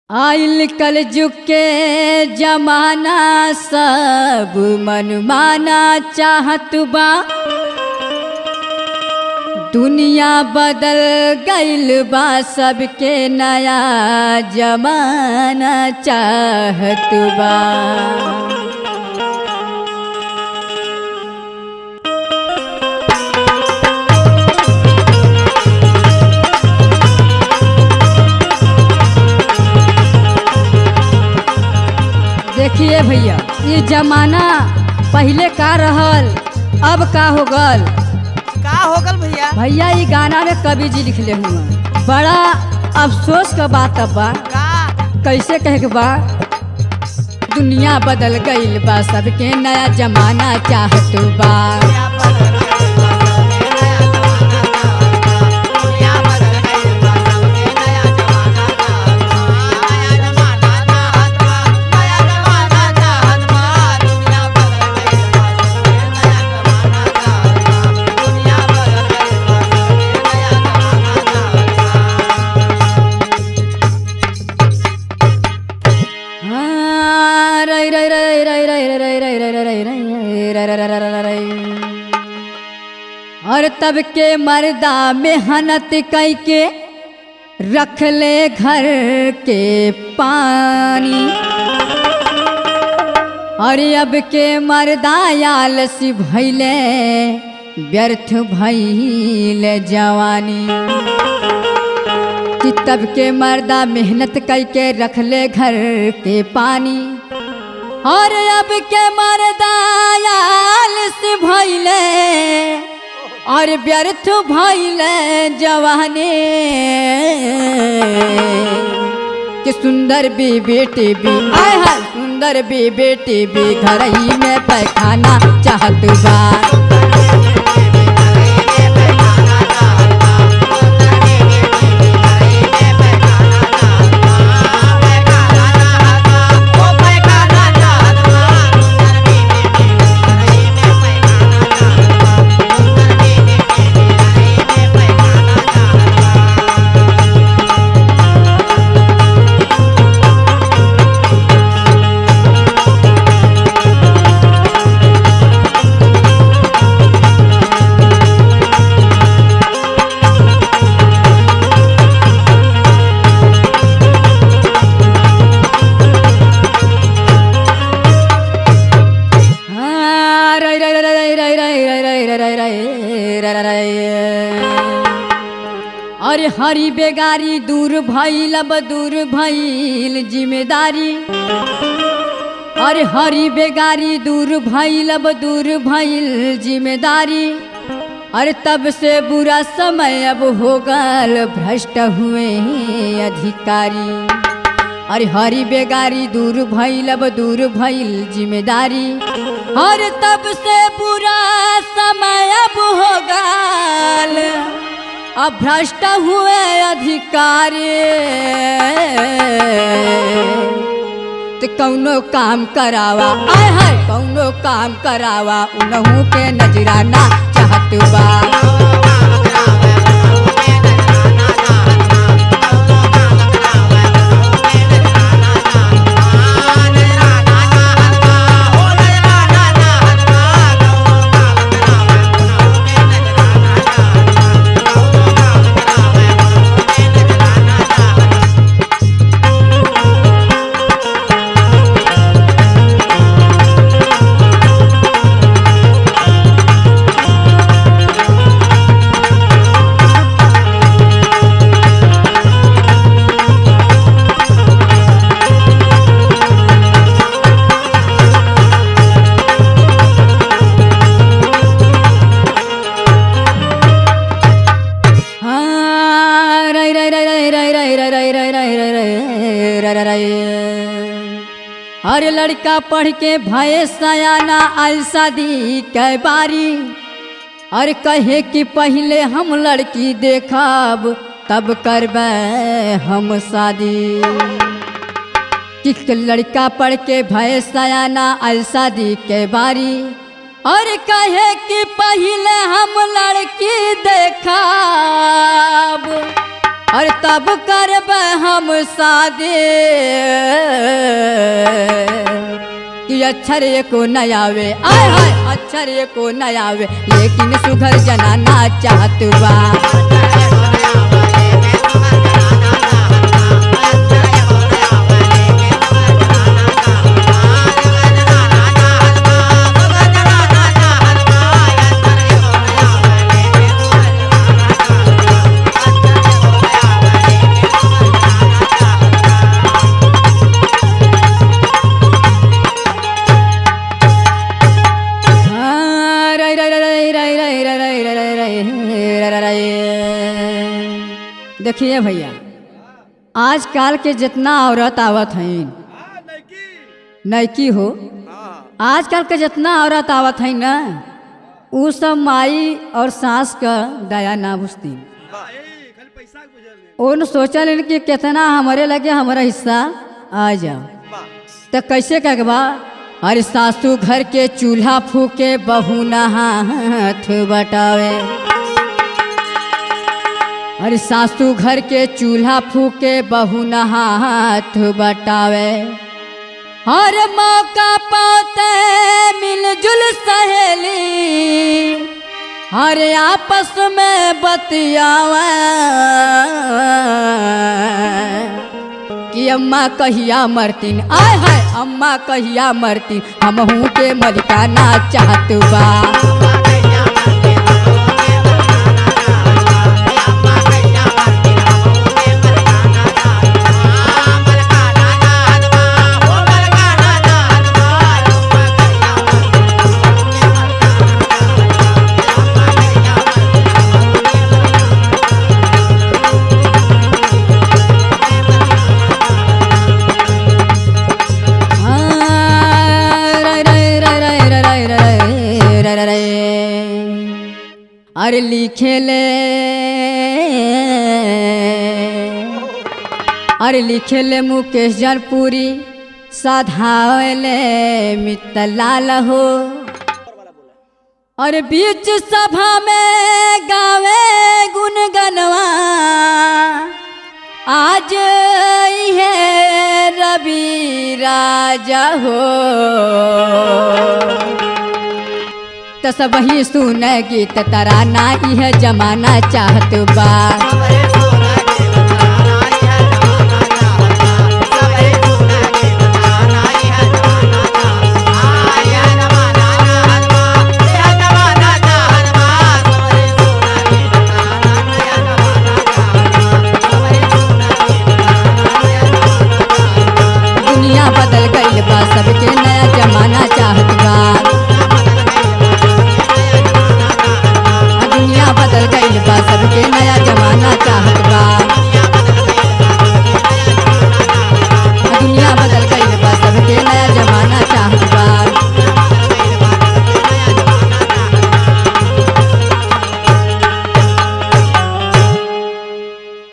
आइल कल जुग के जमाना सब मनमाना चाहत बा। दुनिया बदल गइल बा सबके नया जमाना चाहत बा। देखिए भैया, ये जमाना पहले का रहल अब का हो गल। का हो गल भैया? भैया ये गाना में कवि जी लिखले हुआ, बड़ा अफसोस का बात अब बा। का कैसे कहे के बा, दुनिया बदल गइल बा सबके नया जमाना चाहत बा। और तब के मर्दा मेहनत कई के रख ले घर के पानी। और अब के मर्दा आलसी भइले व्यर्थ भइल जवानी। कि तब के मर्दा मेहनत कई के रख ले घर के पानी। और अब के मर्दा आलसी भइले और व्यर्थ भइले जवानी। कि सुंदर भी बेटी भी आय हाय, सुंदर भी बेटी भी घर ही में पैखाना चाहत बा। और हरी बेगारी दूर भइल अब दूर भइल जिम्मेदारी। और हरी बेगारी दूर भइल अब दूर भइल जिम्मेदारी। और तब से बुरा समय अब हो गल भ्रष्ट हुए अधिकारी। और हरी बेगारी दूर भइल अब दूर भइल जिम्मेदारी। और तब से बुरा समय अब हो गल अब भ्रष्ट हुए अधिकारी। तो कौनो काम करावा आय हाय, कौनो काम करावा उनहु के नजराना चाहत बा। अरे लड़का पढ़ के भय सयाना आइल शादी के बारी। और कहे कि पहले हम लड़की देखब तब करबे हम शादी। कि लड़का पढ़ के भय सयाना आइल शादी के बारी। और कहे कि पहले हम लड़की देखब अरे तब करब हम शादी कि अक्षर एको न आवे, आय हाय अक्षर एको न आवे, लेकिन सुघर जनाना चाहत बा। देखिए भैया, आजकल के जितना औरत आवत हैं नैकी हो, आजकल के जितना औरत आवत हैं ना, वो सब माई और सास का दया ना बुझती। उन सोचल कि कितना हमारे लगे हमारा हिस्सा आ जाओ, तो कैसे कहबा। अरे सासू घर के चूल्हा फूके बहू ना हाथ बटावे, अरे सासू घर के चूल्हा फूके बहू न हाथ बटावे। हर मौका पाते मिलजुल सहेली, हर आपस में बतियावे कि अम्मा कहिया मरतीन, आय हाय अम्मा कहिया मरतीन, हमहू के मलिकाना चाहत बा। अरे लिखे ले, अरे लिखे ले मुकेश जनपुरी, साधावले मितलाल हो। अरे बीच सभा में गावे गुनगनवा, आज है रवि राजा हो, तो सब ही सुन गीत तराना, यह जमाना चाहत बा। दुनिया बदल गई बा, सबके नया जमाना